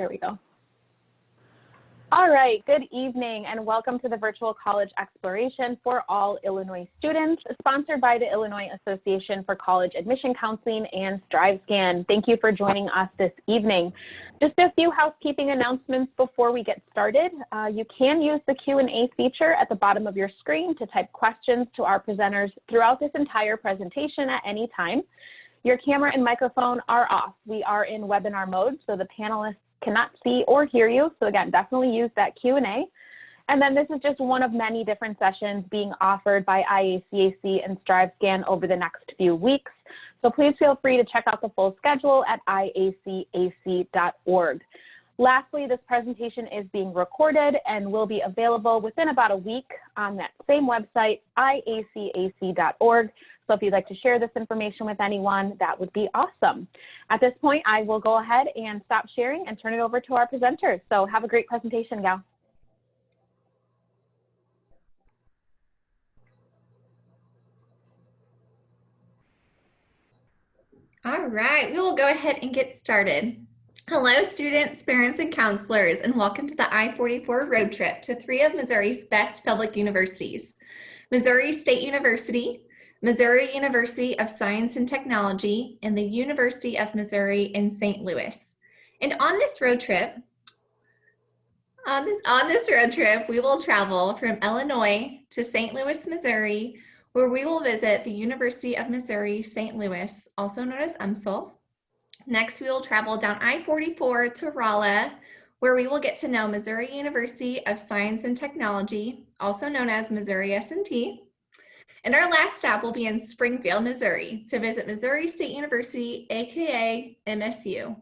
There we go. All right, good evening and welcome to the Virtual College Exploration for all Illinois students, sponsored by the Illinois Association for College Admission Counseling and StriveScan. Thank you for joining us this evening. Just a few housekeeping announcements before we get started. You can use the Q&A feature at the bottom of your screen to type questions to our presenters throughout this entire presentation at any time. Your camera and microphone are off. We are in webinar mode, so the panelists cannot see or hear you. So again, definitely use that Q&A. And then this is just one of many different sessions being offered by IACAC and StriveScan over the next few weeks. So please feel free to check out the full schedule at iacac.org. Lastly, this presentation is being recorded and will be available within about a week on that same website, iacac.org. So if you'd like to share this information with anyone, that would be awesome. At this point, I will go ahead and stop sharing and turn it over to our presenters. So have a great presentation, Gal. All right, we will go ahead and get started. Hello, students, parents, and counselors, and welcome to the I-44 road trip to 3 of Missouri's best public universities: Missouri State University, Missouri University of Science and Technology, and the University of Missouri in St. Louis. And on this road trip, we will travel from Illinois to St. Louis, Missouri, where we will visit the University of Missouri St. Louis, also known as UMSL. Next, we will travel down I-44 to Rolla, where we will get to know Missouri University of Science and Technology, also known as Missouri S&T. And our last stop will be in Springfield, Missouri, to visit Missouri State University, aka MSU.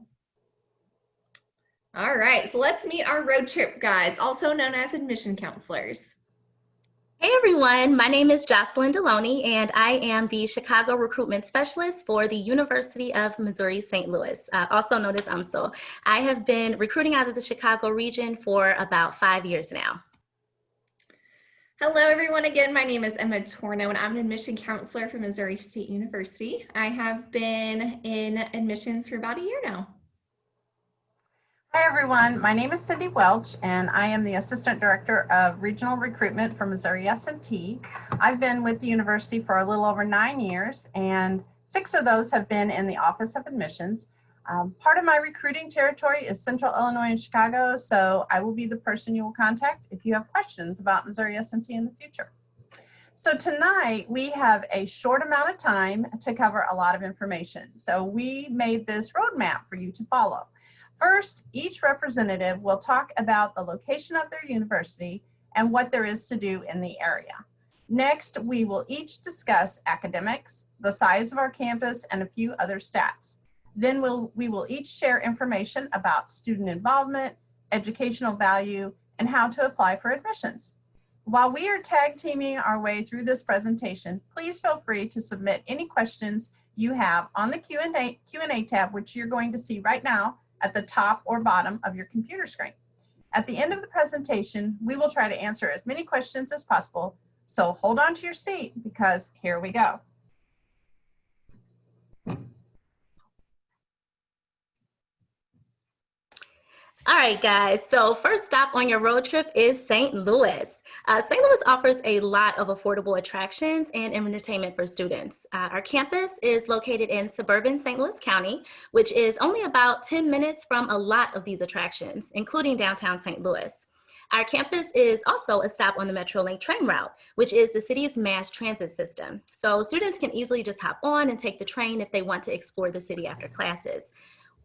All right, so let's meet our road trip guides, also known as admission counselors. Hey everyone, my name is Jocelyn Deloney and I am the Chicago Recruitment Specialist for the University of Missouri St. Louis, also known as UMSL. I have been recruiting out of the Chicago region for about 5 years now. Hello everyone, again, my name is Emma Torno and I'm an admission counselor for Missouri State University. I have been in admissions for about a year now. Hi everyone, my name is Cindy Welch and I am the Assistant Director of Regional Recruitment for Missouri S&T. I've been with the university for a little over 9 years and 6 of those have been in the Office of Admissions. Part of my recruiting territory is Central Illinois and Chicago, so I will be the person you will contact if you have questions about Missouri S&T in the future. So tonight we have a short amount of time to cover a lot of information. So we made this roadmap for you to follow. First, each representative will talk about the location of their university and what there is to do in the area. Next, we will each discuss academics, the size of our campus, and a few other stats. Then we will each share information about student involvement, educational value, and how to apply for admissions. While we are tag teaming our way through this presentation, please feel free to submit any questions you have on the Q&A tab, which you're going to see right now at the top or bottom of your computer screen. At the end of the presentation, we will try to answer as many questions as possible, so hold on to your seat because here we go. All right, guys, so first stop on your road trip is St. Louis. St. Louis offers a lot of affordable attractions and entertainment for students. Our campus is located in suburban St. Louis County, which is only about 10 minutes from a lot of these attractions, including downtown St. Louis. Our campus is also a stop on the Metrolink train route, which is the city's mass transit system. So students can easily just hop on and take the train if they want to explore the city after classes.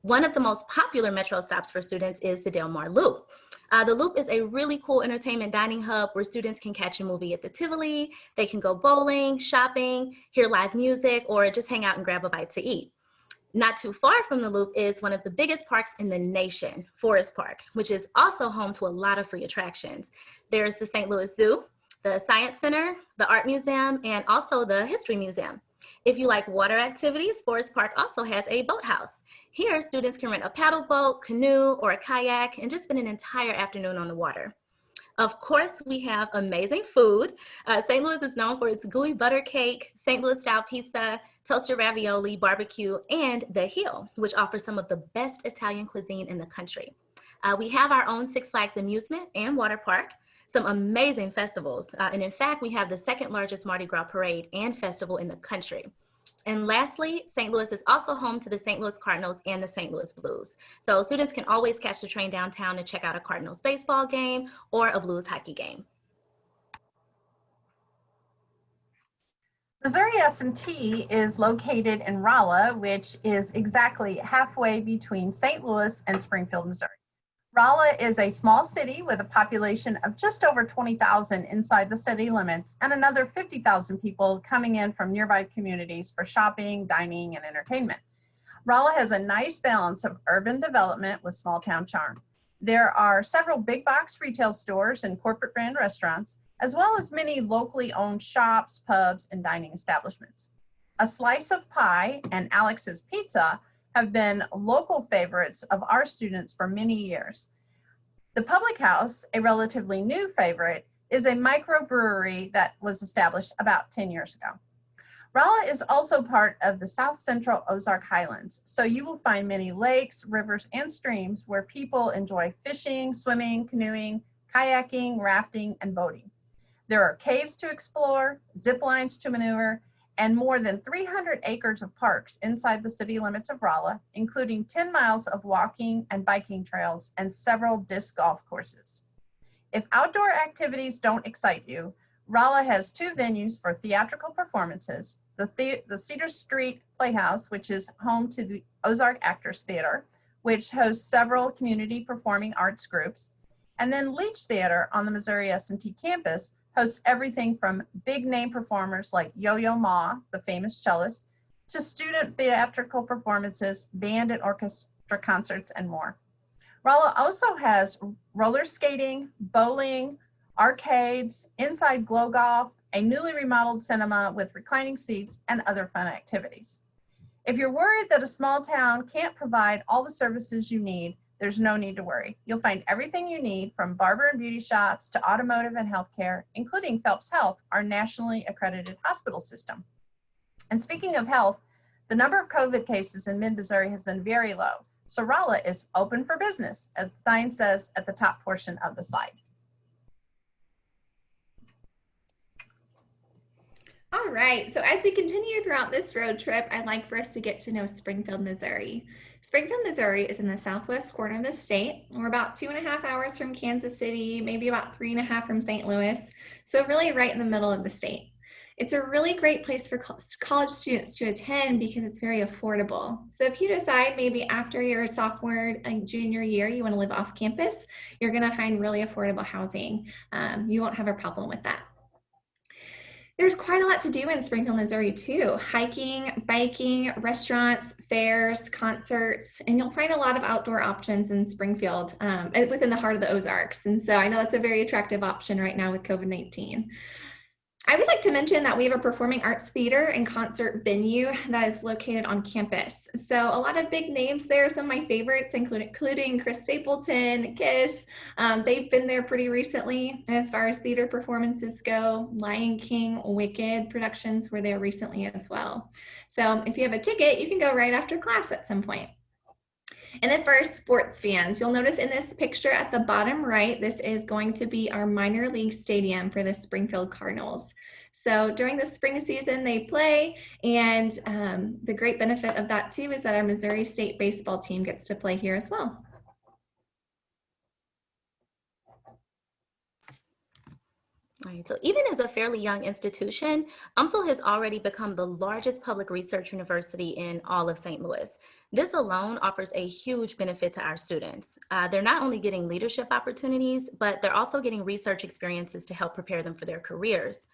One of the most popular Metro stops for students is the Del Mar Loop. The Loop is a really cool entertainment dining hub where students can catch a movie at the Tivoli, they can go bowling, shopping, hear live music, or just hang out and grab a bite to eat. Not too far from the Loop is one of the biggest parks in the nation, Forest Park, which is also home to a lot of free attractions. There's the St. Louis Zoo, the Science Center, the Art Museum, and also the History Museum. If you like water activities, Forest Park also has a boathouse. Here, students can rent a paddle boat, canoe, or a kayak and just spend an entire afternoon on the water. Of course, we have amazing food. St. Louis is known for its gooey butter cake, St. Louis style pizza, toasted ravioli, barbecue, and The Hill, which offers some of the best Italian cuisine in the country. We have our own Six Flags amusement and water park, some amazing festivals. And in fact, we have the second largest Mardi Gras parade and festival in the country. And lastly, St. Louis is also home to the St. Louis Cardinals and the St. Louis Blues. So students can always catch the train downtown to check out a Cardinals baseball game or a Blues hockey game. Missouri S&T is located in Rolla, which is exactly halfway between St. Louis and Springfield, Missouri. Rolla is a small city with a population of just over 20,000 inside the city limits and another 50,000 people coming in from nearby communities for shopping, dining, and entertainment. Rolla has a nice balance of urban development with small town charm. There are several big box retail stores and corporate brand restaurants, as well as many locally owned shops, pubs, and dining establishments. A Slice of Pie and Alex's Pizza have been local favorites of our students for many years. The Public House, a relatively new favorite, is a microbrewery that was established about 10 years ago. Rolla is also part of the South Central Ozark Highlands, so you will find many lakes, rivers, and streams where people enjoy fishing, swimming, canoeing, kayaking, rafting, and boating. There are caves to explore, zip lines to maneuver, and more than 300 acres of parks inside the city limits of Rolla, including 10 miles of walking and biking trails and several disc golf courses. If outdoor activities don't excite you, Rolla has two venues for theatrical performances, the Cedar Street Playhouse, which is home to the Ozark Actors Theater, which hosts several community performing arts groups, and then Leach Theater on the Missouri S&T campus hosts everything from big name performers like Yo-Yo Ma, the famous cellist, to student theatrical performances, band and orchestra concerts, and more. Rolla also has roller skating, bowling, arcades, inside glow golf, a newly remodeled cinema with reclining seats, and other fun activities. If you're worried that a small town can't provide all the services you need, there's no need to worry. You'll find everything you need from barber and beauty shops to automotive and healthcare, including Phelps Health, our nationally accredited hospital system. And speaking of health, the number of COVID cases in mid-Missouri has been very low. So Rolla is open for business, as the sign says at the top portion of the slide. All right, so as we continue throughout this road trip, I'd like for us to get to know Springfield, Missouri. Springfield, Missouri is in the southwest corner of the state. We're about 2.5 hours from Kansas City, maybe about 3.5 from St. Louis, so really right in the middle of the state. It's a really great place for college students to attend because it's very affordable. So if you decide maybe after your sophomore and junior year you want to live off campus, you're going to find really affordable housing. You won't have a problem with that. There's quite a lot to do in Springfield, Missouri too. Hiking, biking, restaurants, fairs, concerts, and you'll find a lot of outdoor options in Springfield within the heart of the Ozarks. And so I know that's a very attractive option right now with COVID-19. I would like to mention that we have a performing arts theater and concert venue that is located on campus. So a lot of big names there, some of my favorites, including Chris Stapleton, Kiss. They've been there pretty recently. And as far as theater performances go, Lion King, Wicked productions were there recently as well. So if you have a ticket, you can go right after class at some point. And then for our sports fans, you'll notice in this picture at the bottom right, this is going to be our minor league stadium for the Springfield Cardinals. So during the spring season, they play, and the great benefit of that too is that our Missouri State baseball team gets to play here as well. All right, so even as a fairly young institution, UMSL has already become the largest public research university in all of St. Louis. This alone offers a huge benefit to our students. They're not only getting leadership opportunities, but they're also getting research experiences to help prepare them for their careers.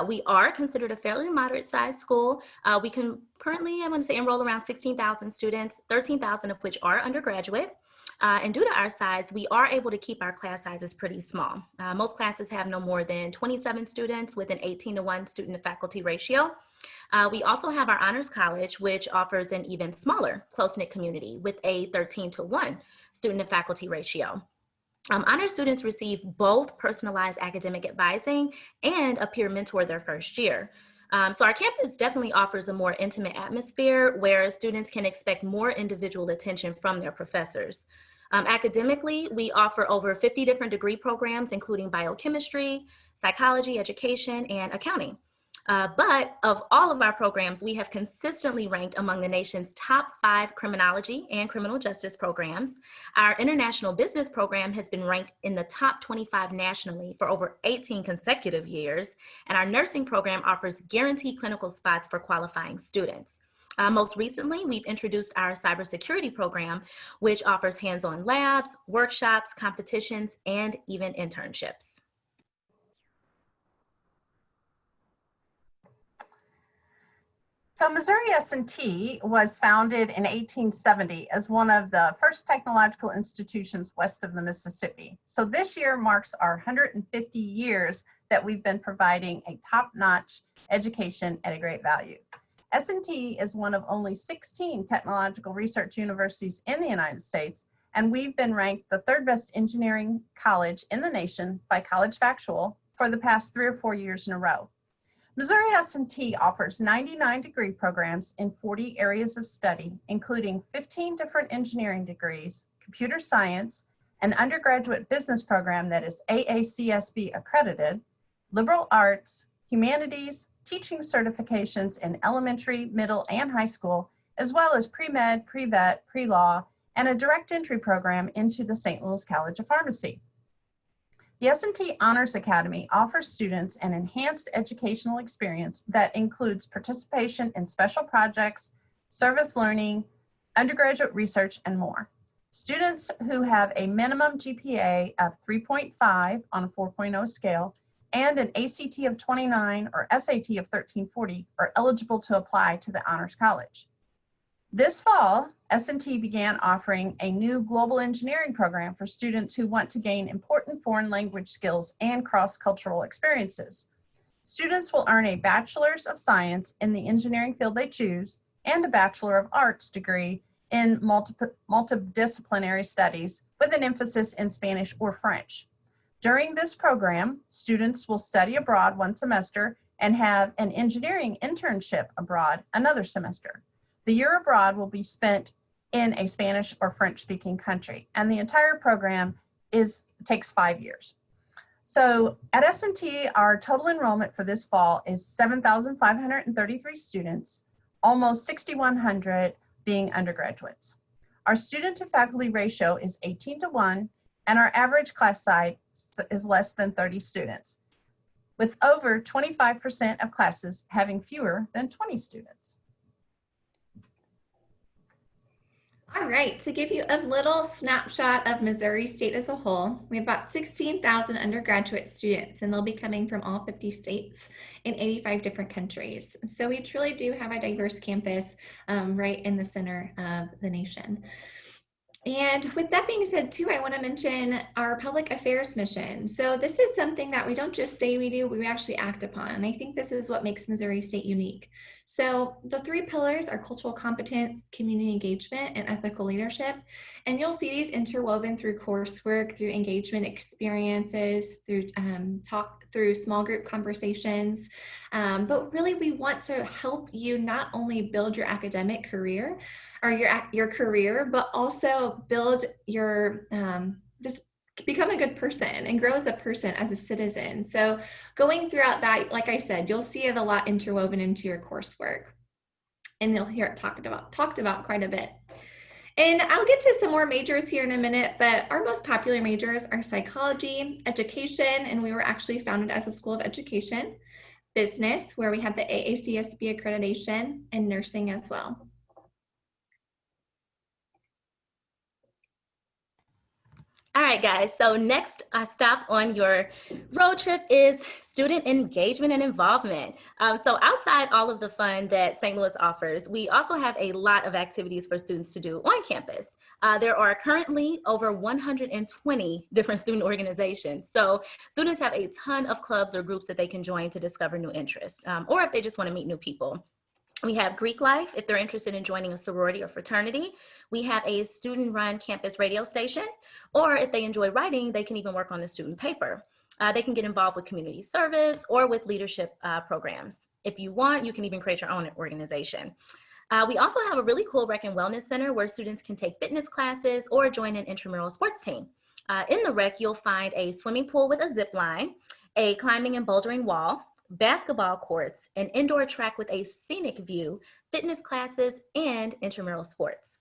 We are considered a fairly moderate-sized school. We can currently, I want to say, enroll around 16,000 students, 13,000 of which are undergraduate. And due to our size, we are able to keep our class sizes pretty small. Most classes have no more than 27 students with an 18-to-1 student to faculty ratio. We also have our Honors College, which offers an even smaller, close-knit community with a 13-to-1 student to faculty ratio. Honor students receive both personalized academic advising and a peer mentor their first year. So our campus definitely offers a more intimate atmosphere where students can expect more individual attention from their professors. Academically, we offer over 50 different degree programs, including biochemistry, psychology, education, and accounting. But of all of our programs, we have consistently ranked among the nation's top 5 criminology and criminal justice programs. Our international business program has been ranked in the top 25 nationally for over 18 consecutive years, and our nursing program offers guaranteed clinical spots for qualifying students. Most recently, we've introduced our cybersecurity program, which offers hands-on labs, workshops, competitions, and even internships. So Missouri S&T was founded in 1870 as one of the first technological institutions west of the Mississippi. So this year marks our 150 years that we've been providing a top-notch education at a great value. S&T is one of only 16 technological research universities in the United States, and we've been ranked the 3rd best engineering college in the nation by College Factual for the past 3 or 4 years in a row. Missouri S&T offers 99 degree programs in 40 areas of study, including 15 different engineering degrees, computer science, an undergraduate business program that is AACSB accredited, liberal arts, humanities, teaching certifications in elementary, middle, and high school, as well as pre-med, pre-vet, pre-law, and a direct entry program into the St. Louis College of Pharmacy. The S&T Honors Academy offers students an enhanced educational experience that includes participation in special projects, service learning, undergraduate research, and more. Students who have a minimum GPA of 3.5 on a 4.0 scale and an ACT of 29 or SAT of 1340 are eligible to apply to the Honors College. This fall, S&T began offering a new global engineering program for students who want to gain important foreign language skills and cross-cultural experiences. Students will earn a Bachelor's of Science in the engineering field they choose and a Bachelor of Arts degree in multidisciplinary studies with an emphasis in Spanish or French. During this program, students will study abroad one semester and have an engineering internship abroad another semester. The year abroad will be spent in a Spanish or French-speaking country, and the entire program takes 5 years. So at S&T, our total enrollment for this fall is 7,533 students, almost 6,100 being undergraduates. Our student to faculty ratio is 18:1, and our average class size is less than 30 students, with over 25% of classes having fewer than 20 students. All right, to give you a little snapshot of Missouri State as a whole, we have about 16,000 undergraduate students, and they'll be coming from all 50 states in 85 different countries. So we truly do have a diverse campus right in the center of the nation. And with that being said, too, I want to mention our public affairs mission. So this is something that we don't just say we do, we actually act upon. And I think this is what makes Missouri State unique. So the 3 pillars are cultural competence, community engagement, and ethical leadership. And you'll see these interwoven through coursework, through engagement experiences, through small group conversations. But really, we want to help you not only build your academic career or your career, but also build your, just become a good person and grow as a person, as a citizen. So going throughout that, like I said, you'll see it a lot interwoven into your coursework, and you'll hear it talked about quite a bit. And I'll get to some more majors here in a minute, but our most popular majors are psychology, education, and we were actually founded as a school of education, business, where we have the AACSB accreditation, and nursing as well. All right, guys, so next stop on your road trip is student engagement and involvement. So outside all of the fun that St. Louis offers, we also have a lot of activities for students to do on campus. There are currently over 120 different student organizations. So students have a ton of clubs or groups that they can join to discover new interests, or if they just want to meet new people. We have Greek Life, if they're interested in joining a sorority or fraternity. We have a student-run campus radio station, or if they enjoy writing, they can even work on the student paper. They can get involved with community service or with leadership programs. If you want, you can even create your own organization. We also have a really cool rec and wellness center where students can take fitness classes or join an intramural sports team. In the rec, you'll find a swimming pool with a zip line, a climbing and bouldering wall, basketball courts, an indoor track with a scenic view, fitness classes, and intramural sports.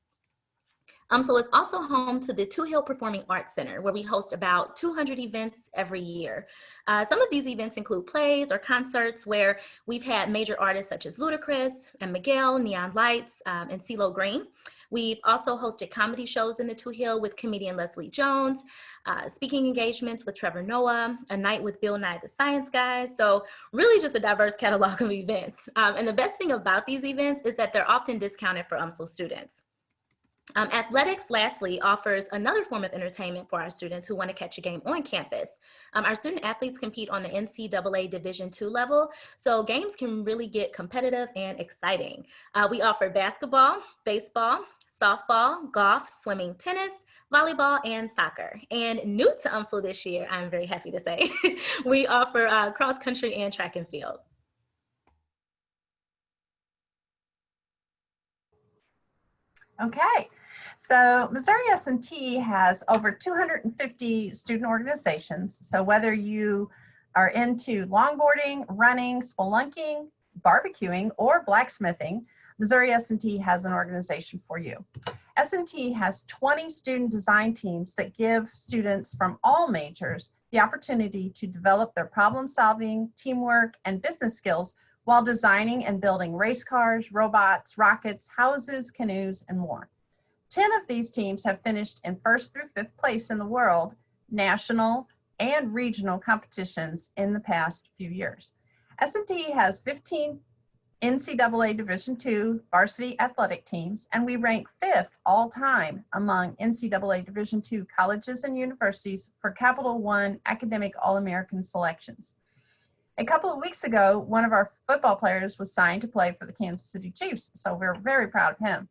So it's also home to the Two Hill Performing Arts Center, where we host about 200 events every year. Some of these events include plays or concerts where we've had major artists such as Ludacris and Miguel, Neon Lights, and CeeLo Green. We've also hosted comedy shows in the Two Hill with comedian Leslie Jones, speaking engagements with Trevor Noah, a night with Bill Nye the Science Guy. So really just a diverse catalog of events. And the best thing about these events is that they're often discounted for UMSL students. Athletics, lastly, offers another form of entertainment for our students who want to catch a game on campus. Our student athletes compete on the NCAA Division II level, so games can really get competitive and exciting. We offer basketball, baseball, softball, golf, swimming, tennis, volleyball, and soccer. And new to UMSL this year, I'm very happy to say, we offer cross country and track and field. Okay, so Missouri S&T has over 250 student organizations. So whether you are into longboarding, running, spelunking, barbecuing, or blacksmithing, Missouri S&T has an organization for you. S&T has 20 student design teams that give students from all majors the opportunity to develop their problem solving, teamwork, and business skills while designing and building race cars, robots, rockets, houses, canoes, and more. 10 of these teams have finished in 1st through 5th place in the world, national, and regional competitions in the past few years. S&T has 15 NCAA Division II varsity athletic teams, and we rank 5th all time among NCAA Division II colleges and universities for Capital One academic All-American selections. A couple of weeks ago, one of our football players was signed to play for the Kansas City Chiefs, so we're very proud of him.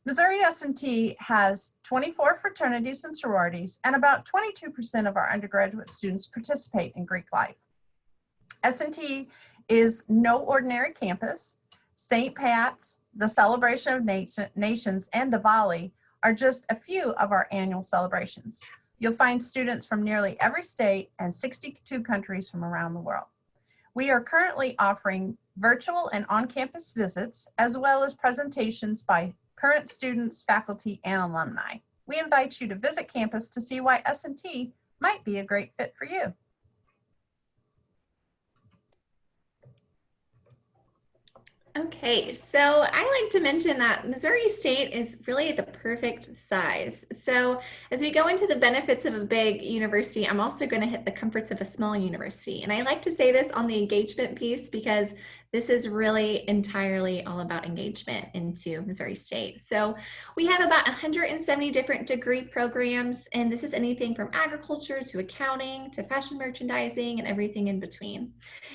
Missouri S&T has 24 fraternities and sororities, and about 22% of our undergraduate students participate in Greek life. S&T is no ordinary campus. St. Pat's, the Celebration of Nations, and Diwali are just a few of our annual celebrations. You'll find students from nearly every state and 62 countries from around the world. We are currently offering virtual and on-campus visits, as well as presentations by current students, faculty, and alumni. We invite you to visit campus to see why S&T might be a great fit for you. Okay, so I like to mention that Missouri State is really the perfect size. So as we go into the benefits of a big university, I'm also going to hit the comforts of a small university. And I like to say this on the engagement piece because this is really entirely all about engagement into Missouri State. So we have about 170 different degree programs, and this is anything from agriculture to accounting to fashion merchandising and everything in between.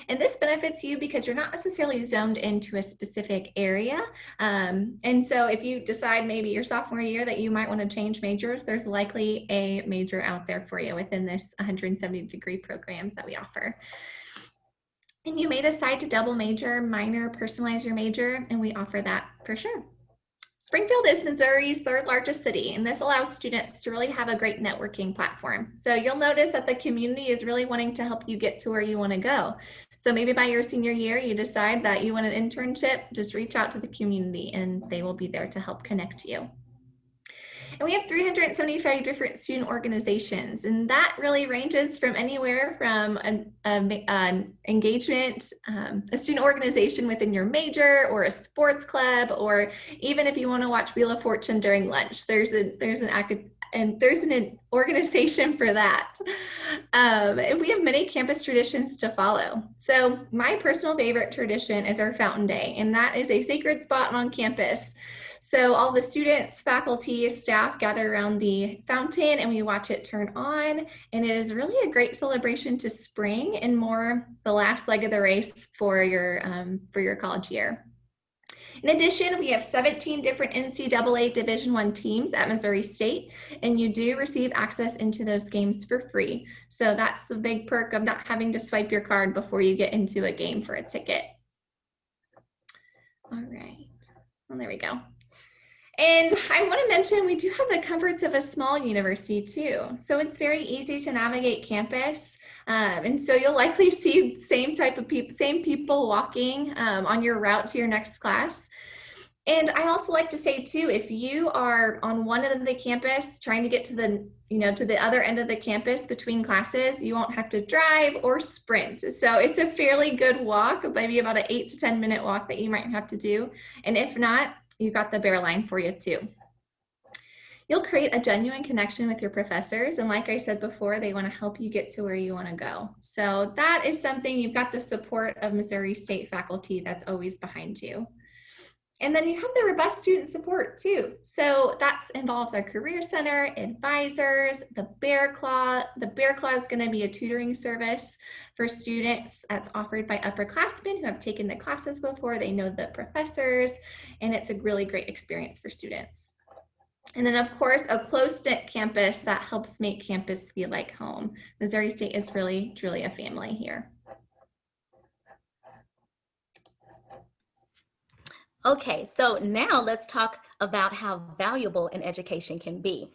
And this benefits you because you're not necessarily zoned into a specific area. And so if you decide maybe your sophomore year that you might want to change majors, there's likely a major out there for you within this 170 degree programs that we offer. And you may decide to double major, minor, personalize your major, and we offer that for sure. Springfield is Missouri's 3rd largest city, and this allows students to really have a great networking platform. So you'll notice that the community is really wanting to help you get to where you want to go. So maybe by your senior year, you decide that you want an internship, just reach out to the community and they will be there to help connect you. And we have 375 different student organizations, and that really ranges from anywhere from an engagement, a student organization within your major, or a sports club, or even if you want to watch Wheel of Fortune during lunch, there's an organization for that. And we have many campus traditions to follow. So my personal favorite tradition is our Fountain Day, and that is a sacred spot on campus. So all the students, faculty, staff gather around the fountain and we watch it turn on. And it is really a great celebration to spring and more the last leg of the race for your college year. In addition, we have 17 different NCAA Division I teams at Missouri State, and you do receive access into those games for free. So that's the big perk of not having to swipe your card before you get into a game for a ticket. All right. Well, there we go. And I want to mention we do have the comforts of a small university too. So it's very easy to navigate campus. And so you'll likely see same people walking on your route to your next class. And I also like to say too, if you are on one end of the campus trying to get to the other end of the campus between classes, you won't have to drive or sprint. So it's a fairly good walk, maybe about an 8 to 10 minute walk that you might have to do. And if not, you've got the Bear Line for you too. You'll create a genuine connection with your professors. And like I said before, they want to help you get to where you want to go. So that is something, you've got the support of Missouri State faculty that's always behind you. And then you have the robust student support too. So that involves our Career Center, advisors, the Bear Claw. The Bear Claw is going to be a tutoring service for students that's offered by upperclassmen who have taken the classes before. They know the professors, and it's a really great experience for students. And then of course, a close-knit campus that helps make campus feel like home. Missouri State is really, truly a family here. Okay, so now let's talk about how valuable an education can be.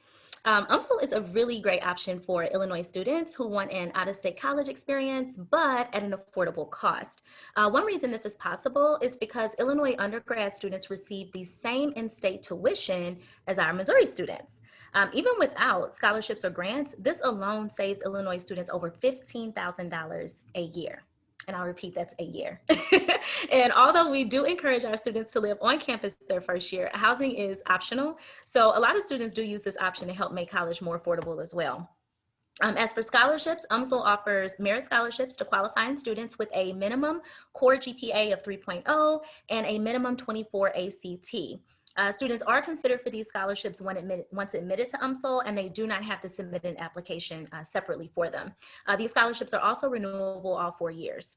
UMSL is a really great option for Illinois students who want an out-of-state college experience, but at an affordable cost. One reason this is possible is because Illinois undergrad students receive the same in-state tuition as our Missouri students. Even without scholarships or grants, this alone saves Illinois students over $15,000 a year. And I'll repeat, that's a year. And although we do encourage our students to live on campus their first year, housing is optional. So a lot of students do use this option to help make college more affordable as well. As for scholarships, UMSL offers merit scholarships to qualifying students with a minimum core GPA of 3.0 and a minimum 24 ACT. Students are considered for these scholarships once admitted to UMSL, and they do not have to submit an application separately for them. These scholarships are also renewable all 4 years.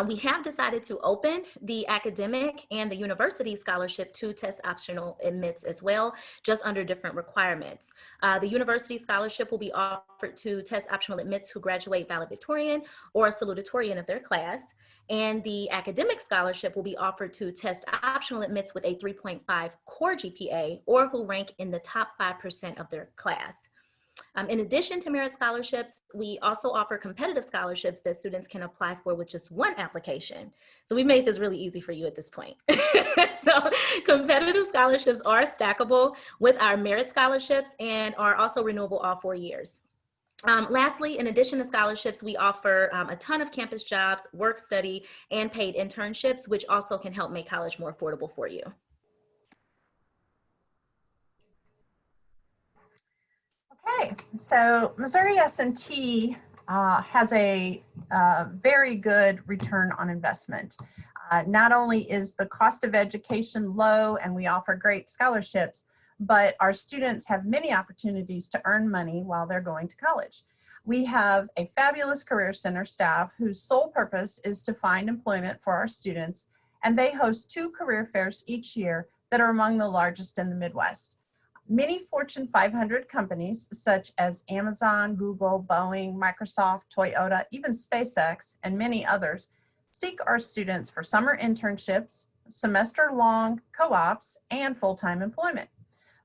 We have decided to open the academic and the university scholarship to test optional admits as well, just under different requirements. The university scholarship will be offered to test optional admits who graduate valedictorian or salutatorian of their class. And the academic scholarship will be offered to test optional admits with a 3.5 core GPA or who rank in the top 5% of their class. In addition to merit scholarships, we also offer competitive scholarships that students can apply for with just one application. So we made this really easy for you at this point. So competitive scholarships are stackable with our merit scholarships and are also renewable all 4 years. Lastly, in addition to scholarships, we offer a ton of campus jobs, work study, and paid internships, which also can help make college more affordable for you. Okay, so Missouri S&T has a very good return on investment. Not only is the cost of education low and we offer great scholarships, but our students have many opportunities to earn money while they're going to college. We have a fabulous Career Center staff whose sole purpose is to find employment for our students, and they host 2 career fairs each year that are among the largest in the Midwest. Many Fortune 500 companies such as Amazon, Google, Boeing, Microsoft, Toyota, even SpaceX, and many others seek our students for summer internships, semester-long co-ops, and full-time employment.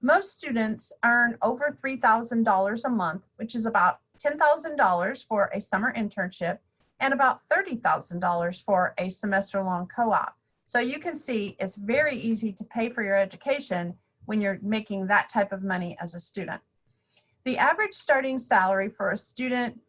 Most students earn over $3,000 a month, which is about $10,000 for a summer internship and about $30,000 for a semester-long co-op. So you can see it's very easy to pay for your education when you're making that type of money as a student. The average starting salary for a student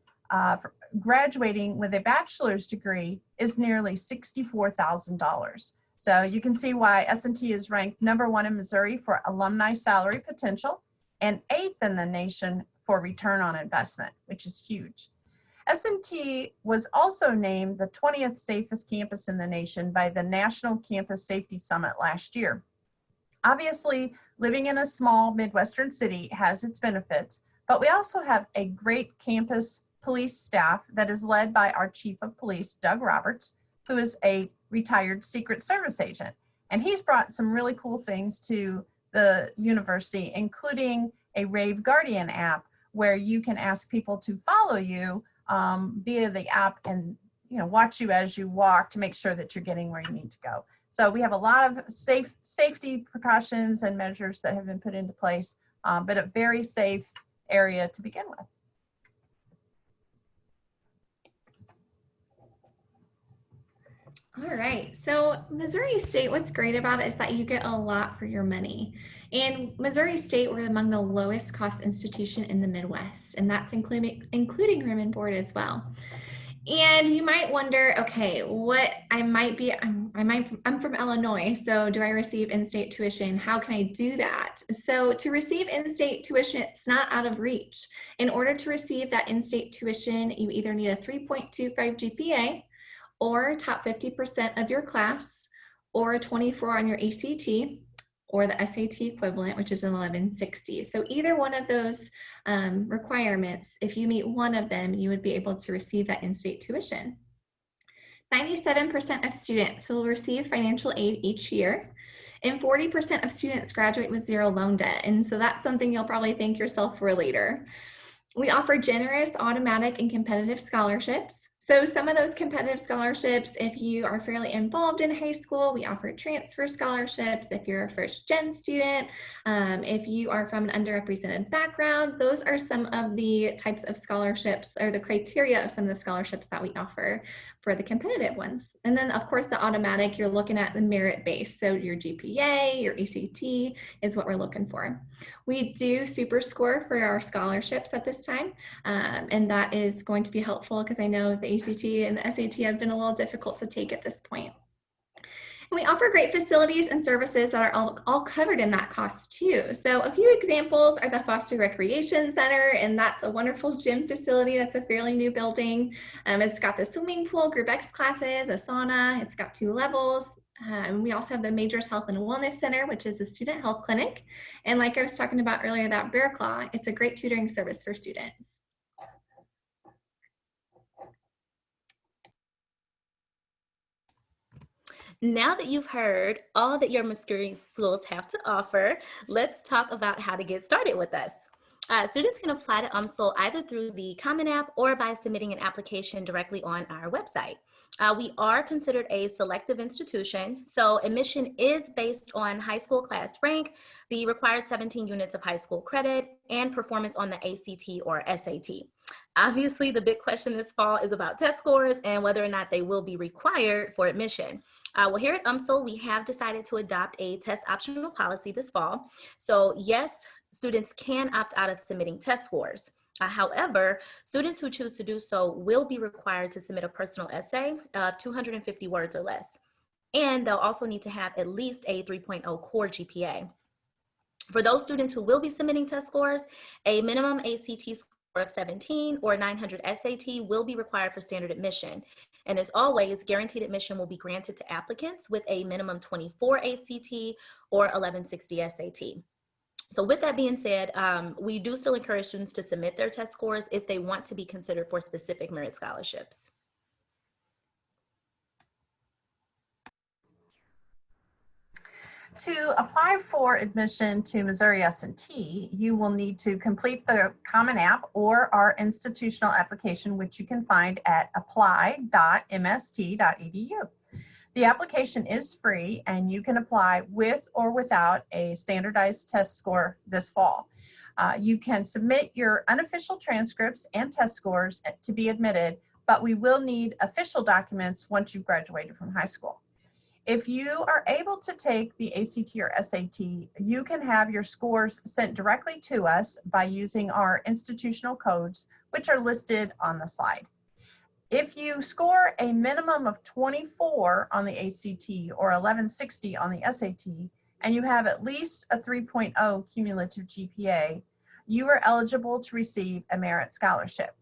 graduating with a bachelor's degree is nearly $64,000. So you can see why S&T is ranked #1 in Missouri for alumni salary potential and 8th in the nation for return on investment, which is huge. S&T was also named the 20th safest campus in the nation by the National Campus Safety Summit last year. Obviously, living in a small Midwestern city has its benefits, but we also have a great campus police staff that is led by our Chief of Police, Doug Roberts, who is a retired Secret Service agent. And he's brought some really cool things to the university, including a Rave Guardian app where you can ask people to follow you via the app and watch you as you walk to make sure that you're getting where you need to go. So we have a lot of safety precautions and measures that have been put into place, but a very safe area to begin with. All right, so Missouri State, what's great about it is that you get a lot for your money. And Missouri State, we're among the lowest cost institution in the Midwest, and that's including room and board as well. And you might wonder, okay, I'm from Illinois, so do I receive in-state tuition? How can I do that? So to receive in-state tuition, it's not out of reach. In order to receive that in-state tuition, you either need a 3.25 GPA, or top 50% of your class, or a 24 on your ACT, or the SAT equivalent, which is an 1160. So either one of those requirements, if you meet one of them, you would be able to receive that in-state tuition. 97% of students will receive financial aid each year, and 40% of students graduate with zero loan debt. And so that's something you'll probably thank yourself for later. We offer generous, automatic, and competitive scholarships. So some of those competitive scholarships, if you are fairly involved in high school, we offer transfer scholarships. If you're a first-gen student, if you are from an underrepresented background, those are some of the types of scholarships or the criteria of some of the scholarships that we offer for the competitive ones. And then of course the automatic, you're looking at the merit base. So your GPA, your ACT is what we're looking for. We do super score for our scholarships at this time. And that is going to be helpful because I know the ACT and the SAT have been a little difficult to take at this point. And we offer great facilities and services that are all covered in that cost too. So a few examples are the Foster Recreation Center, and that's a wonderful gym facility. That's a fairly new building. It's got the swimming pool, group X classes, a sauna. It's got 2 levels. We also have the Majors Health and Wellness Center, which is a student health clinic. And like I was talking about earlier, that Bear Claw, it's a great tutoring service for students. Now that you've heard all that your Missouri schools have to offer, let's talk about how to get started with us. Students can apply to UMSL either through the Common App or by submitting an application directly on our website. We are considered a selective institution, so admission is based on high school class rank, the required 17 units of high school credit, and performance on the ACT or SAT. Obviously, the big question this fall is about test scores and whether or not they will be required for admission. Well, here at UMSL, we have decided to adopt a test optional policy this fall. So yes, students can opt out of submitting test scores. However, students who choose to do so will be required to submit a personal essay of 250 words or less. And they'll also need to have at least a 3.0 core GPA. For those students who will be submitting test scores, a minimum ACT score of 17 or 900 SAT will be required for standard admission. And as always, guaranteed admission will be granted to applicants with a minimum 24 ACT or 1160 SAT. So with that being said, we do still encourage students to submit their test scores if they want to be considered for specific merit scholarships. To apply for admission to Missouri S&T, you will need to complete the Common App or our institutional application, which you can find at apply.mst.edu. The application is free and you can apply with or without a standardized test score this fall. You can submit your unofficial transcripts and test scores to be admitted, but we will need official documents once you've graduated from high school. If you are able to take the ACT or SAT, you can have your scores sent directly to us by using our institutional codes, which are listed on the slide. If you score a minimum of 24 on the ACT or 1160 on the SAT, and you have at least a 3.0 cumulative GPA, you are eligible to receive a merit scholarship.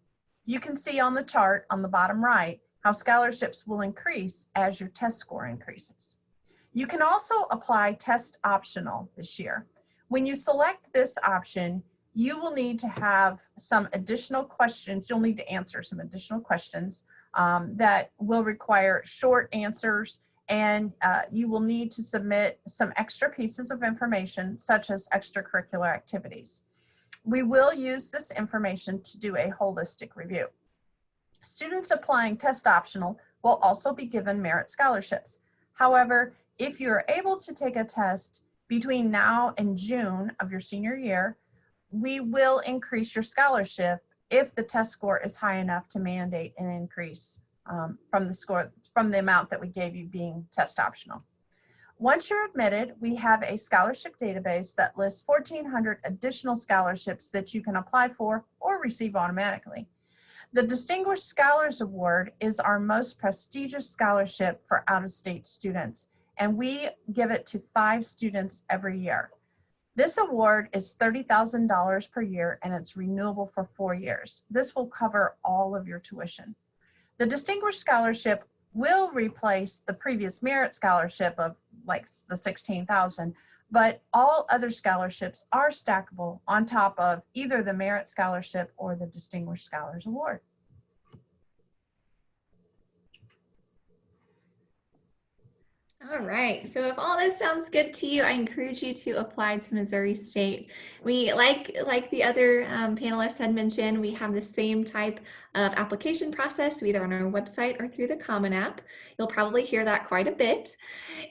You can see on the chart on the bottom right how scholarships will increase as your test score increases. You can also apply test optional this year. When you select this option, you will need to have some additional questions. You'll need to answer some additional questions that will require short answers, and you will need to submit some extra pieces of information such as extracurricular activities. We will use this information to do a holistic review. Students applying test optional will also be given merit scholarships. However, if you're able to take a test between now and June of your senior year, we will increase your scholarship if the test score is high enough to mandate an increase from the amount that we gave you being test optional. Once you're admitted, we have a scholarship database that lists 1,400 additional scholarships that you can apply for or receive automatically. The Distinguished Scholars Award is our most prestigious scholarship for out-of-state students, and we give it to 5 students every year. This award is $30,000 per year, and it's renewable for 4 years. This will cover all of your tuition. The Distinguished Scholarship will replace the previous merit scholarship of like the $16,000, but all other scholarships are stackable on top of either the merit scholarship or the Distinguished Scholars Award. All right, so if all this sounds good to you, I encourage you to apply to Missouri State. We, like the other panelists had mentioned, we have the same type of application process, either on our website or through the Common App. You'll probably hear that quite a bit.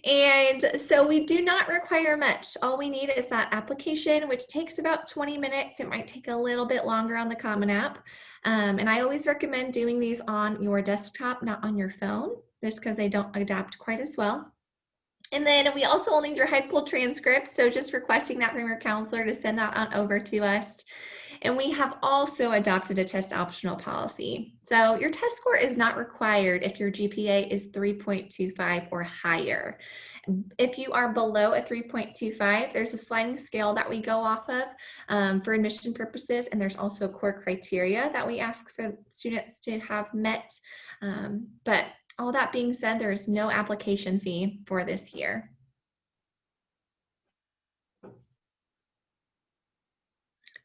And so we do not require much. All we need is that application, which takes about 20 minutes. It might take a little bit longer on the Common App. And I always recommend doing these on your desktop, not on your phone, just because they don't adapt quite as well. And then we also will need your high school transcript, so just requesting that from your counselor to send that on over to us. And we have also adopted a test optional policy. So your test score is not required if your GPA is 3.25 or higher. If you are below a 3.25, there's a sliding scale that we go off of for admission purposes, and there's also core criteria that we ask for students to have met. But all that being said, there is no application fee for this year.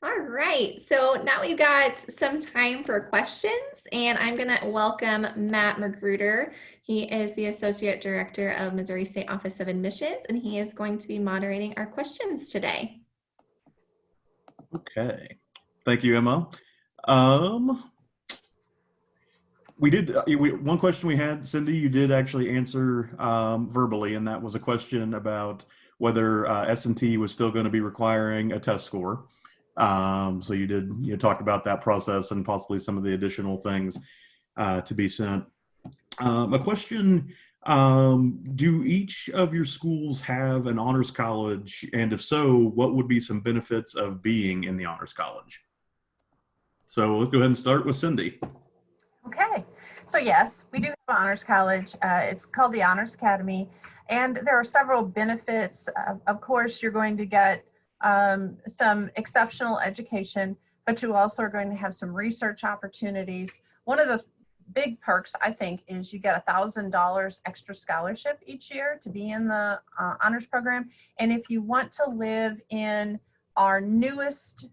All right, so now we've got some time for questions, and I'm going to welcome Matt Magruder. He is the Associate Director of Missouri State Office of Admissions, and he is going to be moderating our questions today. Okay, thank you, Emma. One question we had, Cindy, you did actually answer verbally, and that was a question about whether S&T was still going to be requiring a test score. So you talked about that process and possibly some of the additional things to be sent. A question, do each of your schools have an honors college? And if so, what would be some benefits of being in the honors college? So let's go ahead and start with Cindy. Okay, so yes, we do have an honors college. It's called the Honors Academy, and there are several benefits. Of course, you're going to get some exceptional education, but you also are going to have some research opportunities. One of the big perks, I think, is you get $1,000 extra scholarship each year to be in the honors program. And if you want to live in our newest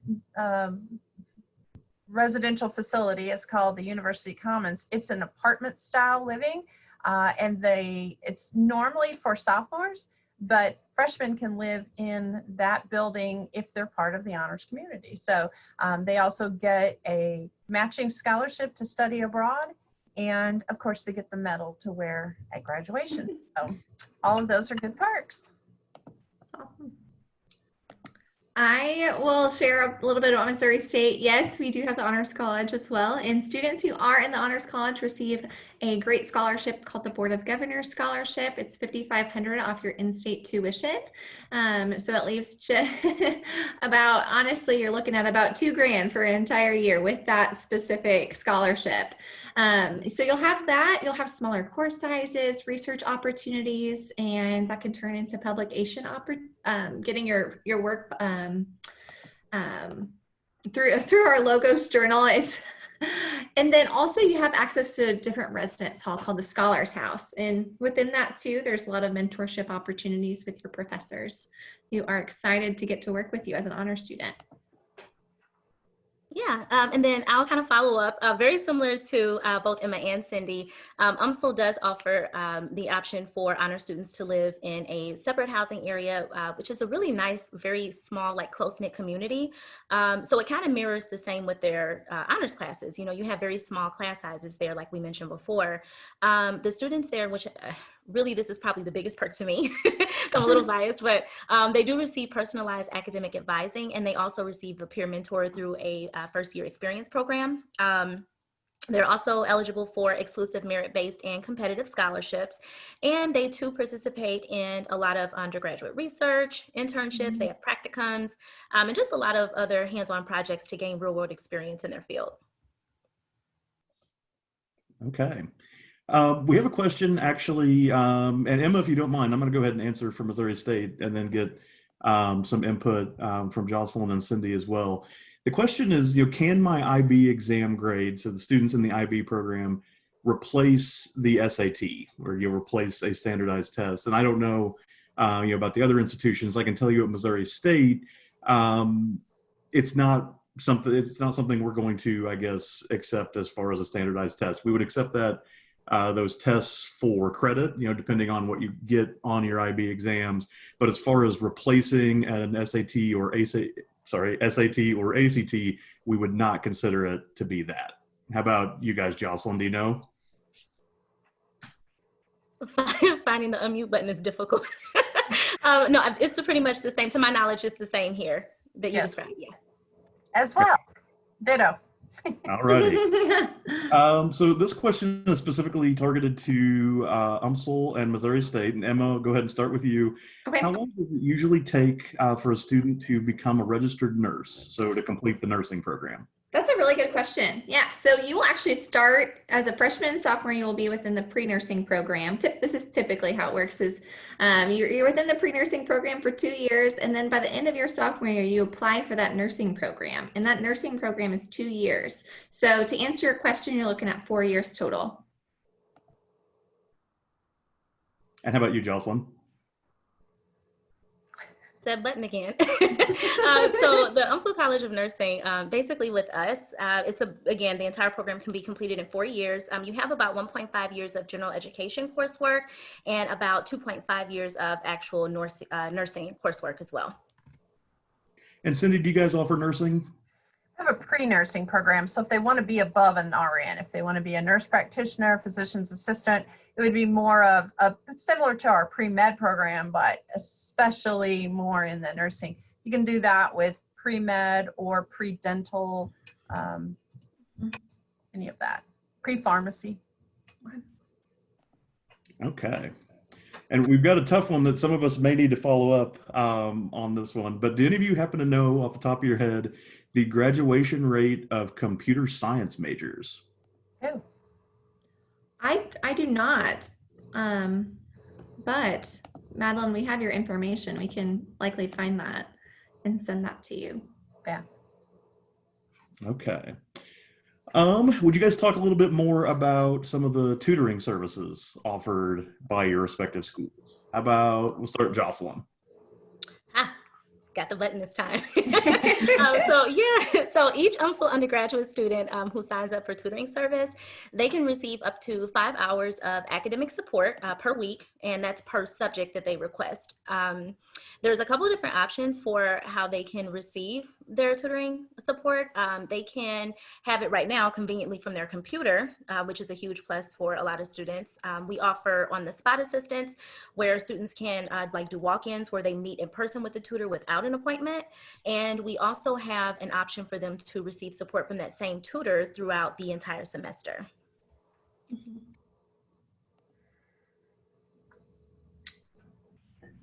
residential facility, it's called the University Commons. It's an apartment style living, and it's normally for sophomores, but freshmen can live in that building if they're part of the honors community. So they also get a matching scholarship to study abroad, and of course they get the medal to wear at graduation. So all of those are good perks. Awesome. I will share a little bit about Missouri State. Yes, we do have the Honors College as well, and students who are in the Honors College receive a great scholarship called the Board of Governors Scholarship. It's $5,500 off your in-state tuition. So that leaves just about, honestly, you're looking at about $2,000 for an entire year with that specific scholarship. So you'll have that, you'll have smaller course sizes, research opportunities, and that can turn into publication getting your work through our Logos journal. And then also you have access to a different residence hall called the Scholars House. And within that too, there's a lot of mentorship opportunities with your professors who are excited to get to work with you as an honor student. Yeah, and then I'll kind of follow up, very similar to both Emma and Cindy. UMSL does offer the option for honor students to live in a separate housing area, which is a really nice, very small, like close-knit community. So it kind of mirrors the same with their honors classes. You know, you have very small class sizes there, like we mentioned before. The students there, which really this is probably the biggest perk to me, so I'm a little biased, but they do receive personalized academic advising, and they also receive a peer mentor through a first year experience program. They're also eligible for exclusive merit-based and competitive scholarships, and they too participate in a lot of undergraduate research, internships, they have practicums, and just a lot of other hands-on projects to gain real-world experience in their field. Okay. We have a question actually, and Emma, if you don't mind, I'm going to go ahead and answer for Missouri State and then get some input from Jocelyn and Cindy as well. The question is, can my IB exam grade, so the students in the IB program, replace the SAT, or replace a standardized test? And I don't know, about the other institutions. I can tell you at Missouri State, it's not something we're going to, I guess, accept as far as a standardized test. We would accept that those tests for credit, depending on what you get on your IB exams. But as far as replacing an SAT or ACT, we would not consider it to be that. How about you guys, Jocelyn? Do you know? Finding the unmute button is difficult. No, it's pretty much the same. To my knowledge, it's the same here that you described. Yeah. As well. Ditto. All righty. So this question is specifically targeted to UMSL and Missouri State. And Emma, go ahead and start with you. Okay. How long does it usually take for a student to become a registered nurse, so to complete the nursing program? That's a really good question. Yeah, so you will actually start as a freshman and sophomore. You will be within the pre-nursing program. This is typically how it works. Is you're within the pre-nursing program for 2 years, and then by the end of your sophomore year, you apply for that nursing program, and that nursing program is 2 years. So to answer your question, you're looking at 4 years total. And how about you, Jocelyn? That button again. So the UMSL College of Nursing, basically with us, again, the entire program can be completed in 4 years. You have about 1.5 years of general education coursework and about 2.5 years of actual nursing coursework as well. And Cindy, do you guys offer nursing? We have a pre-nursing program. So if they want to be above an RN, if they want to be a nurse practitioner, physician's assistant, it would be more of similar to our pre-med program, but especially more in the nursing. You can do that with pre-med or pre-dental, any of that, pre-pharmacy. Okay. And we've got a tough one that some of us may need to follow up on this one, but do any of you happen to know off the top of your head the graduation rate of computer science majors? Oh. I do not, but Madeline, we have your information. We can likely find that and send that to you. Yeah. Okay. Would you guys talk a little bit more about some of the tutoring services offered by your respective schools? How about, we'll start Jocelyn. Got the button this time. So each UMSL undergraduate student who signs up for tutoring service, they can receive up to 5 hours of academic support per week, and that's per subject that they request. There's a couple of different options for how they can receive their tutoring support. They can have it right now conveniently from their computer, which is a huge plus for a lot of students. We offer on-the-spot assistance where students can do walk-ins where they meet in person with the tutor without an appointment. And we also have an option for them to receive support from that same tutor throughout the entire semester.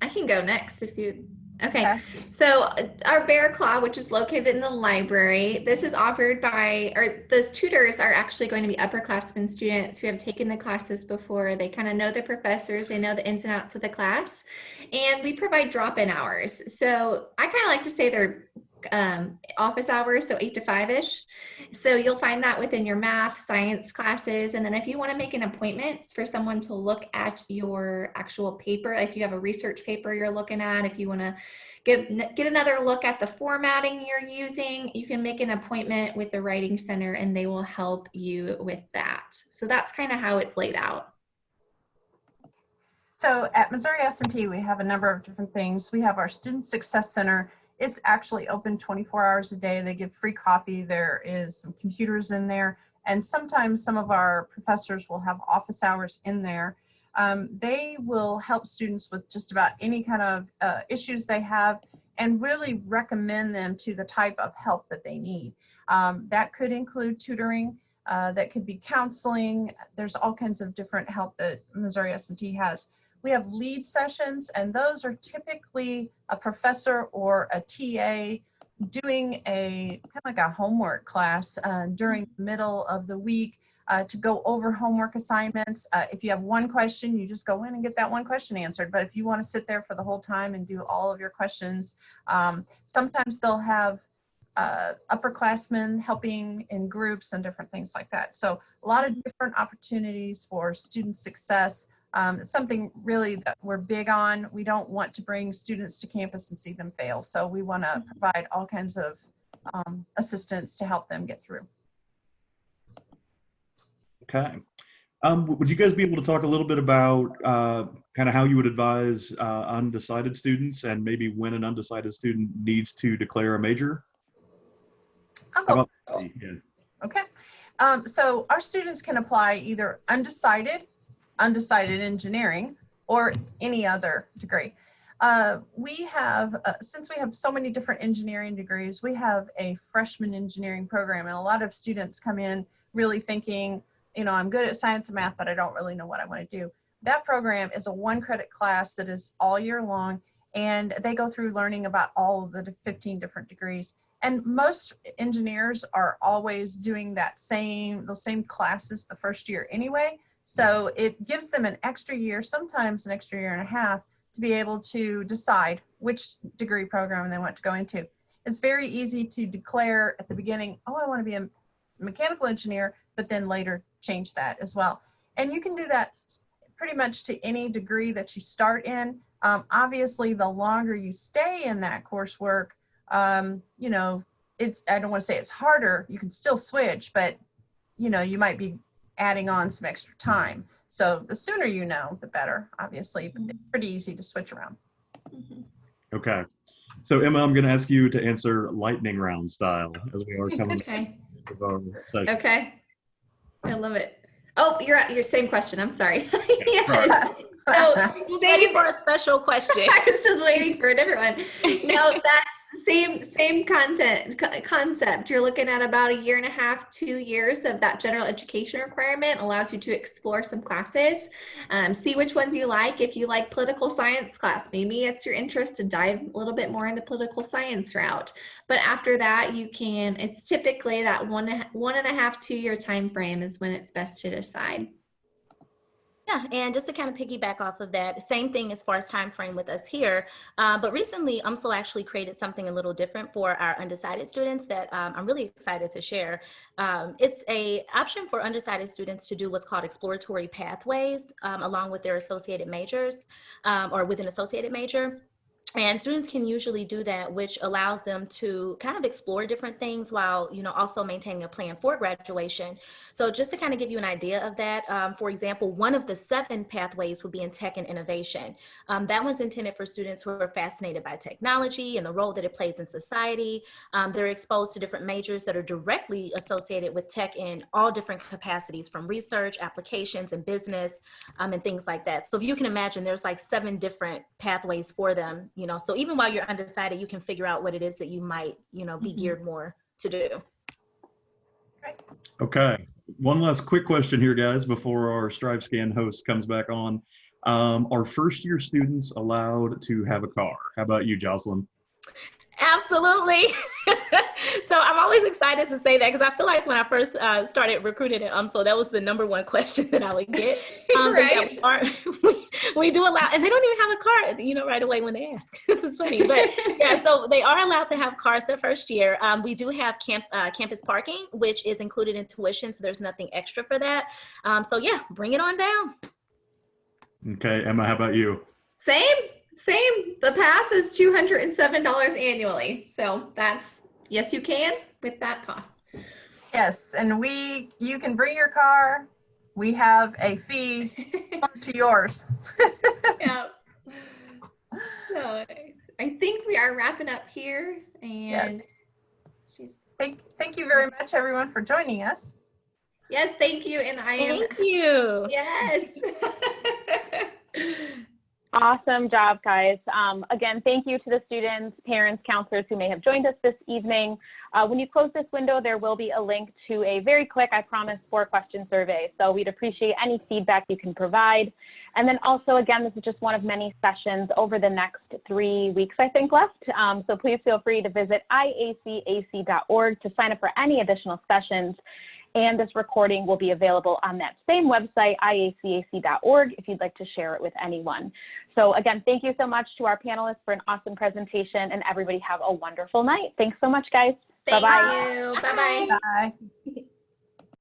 I can go next if you, okay. So our Bear Claw, which is located in the library, this is offered by, or those tutors are actually going to be upperclassmen students who have taken the classes before. They kind of know the professors, they know the ins and outs of the class, and we provide drop-in hours. So I kind of like to say they're office hours, so 8 to 5-ish. So you'll find that within your math, science classes. And then if you want to make an appointment for someone to look at your actual paper, if you have a research paper you're looking at, if you want to get another look at the formatting you're using, you can make an appointment with the Writing Center and they will help you with that. So that's kind of how it's laid out. So at Missouri S&T, we have a number of different things. We have our Student Success Center. It's actually open 24 hours a day. They give free coffee. There is some computers in there. And sometimes some of our professors will have office hours in there. They will help students with just about any kind of issues they have and really recommend them to the type of help that they need. That could include tutoring. That could be counseling. There's all kinds of different help that Missouri S&T has. We have lead sessions, and those are typically a professor or a TA doing a kind of like a homework class during the middle of the week to go over homework assignments. If you have one question, you just go in and get that one question answered. But if you want to sit there for the whole time and do all of your questions, sometimes they'll have upperclassmen helping in groups and different things like that. So a lot of different opportunities for student success. It's something really that we're big on. We don't want to bring students to campus and see them fail. So we want to provide all kinds of assistance to help them get through. Okay. Would you guys be able to talk a little bit about kind of how you would advise undecided students and maybe when an undecided student needs to declare a major? I'll go. Yeah. Okay. So our students can apply either undecided engineering, or any other degree. We have, since we have so many different engineering degrees, we have a freshman engineering program, and a lot of students come in really thinking, you know, I'm good at science and math, but I don't really know what I want to do. That program is a 1-credit class that is all year long, and they go through learning about all of the 15 different degrees. And most engineers are always doing those same classes the first year anyway. So it gives them an extra year, sometimes an extra year and a half, to be able to decide which degree program they want to go into. It's very easy to declare at the beginning, oh, I want to be a mechanical engineer, but then later change that as well. And you can do that pretty much to any degree that you start in. Obviously, the longer you stay in that coursework, you know, I don't want to say it's harder. You can still switch, but, you know, you might be adding on some extra time. So the sooner you know, the better, obviously, but it's pretty easy to switch around. Okay. So Emma, I'm going to ask you to answer lightning round style as we are coming. Okay. To our session. Okay. I love it. Oh, you're at your same question. I'm sorry. Yes. So, So ready for a special question. I was just waiting for a different one. No, that same concept. You're looking at about 1.5 to 2 years of that general education requirement. Allows you to explore some classes, see which ones you like. If you like political science class, maybe it's your interest to dive a little bit more into political science route. But after that, it's typically that 1.5 to 2 year time frame is when it's best to decide. Yeah, and just to kind of piggyback off of that, same thing as far as time frame with us here. But recently, UMSL actually created something a little different for our undecided students that I'm really excited to share. It's an option for undecided students to do what's called exploratory pathways along with their associated majors or with an associated major. And students can usually do that, which allows them to kind of explore different things while, you know, also maintaining a plan for graduation. So just to kind of give you an idea of that, for example, one of the 7 pathways would be in tech and innovation. That one's intended for students who are fascinated by technology and the role that it plays in society. They're exposed to different majors that are directly associated with tech in all different capacities, from research, applications, and business, and things like that. So if you can imagine, there's like 7 different pathways for them, you know, so even while you're undecided, you can figure out what it is that you might, you know, be geared more to do. Okay. One last quick question here, guys, before our StriveScan host comes back on. Are first-year students allowed to have a car? How about you, Jocelyn? Absolutely. So I'm always excited to say that because I feel like when I first started recruiting at UMSL, that was the #1 question that I would get. But yeah, we do allow, and they don't even have a car, right away when they ask. This is funny, but yeah, so they are allowed to have cars their first year. We do have campus parking, which is included in tuition, so there's nothing extra for that. So yeah, bring it on down. Okay, Emma, how about you? Same. The pass is $207 annually. So that's, yes, you can with that cost. Yes, and you can bring your car. We have a fee to yours. Yeah. So I think we are wrapping up here. And yes. Thank you very much, everyone, for joining us. Yes, thank you. And Thank you. Yes. Awesome job, guys. Again, thank you to the students, parents, counselors who may have joined us this evening. When you close this window, there will be a link to a very quick, I promise, 4-question survey. So we'd appreciate any feedback you can provide. And then also, again, this is just one of many sessions over the next 3 weeks, I think, left. So please feel free to visit IACAC.org to sign up for any additional sessions. And this recording will be available on that same website, IACAC.org, if you'd like to share it with anyone. So again, thank you so much to our panelists for an awesome presentation, and everybody have a wonderful night. Thanks so much, guys. Thank Bye-bye. you. Bye-bye. Bye.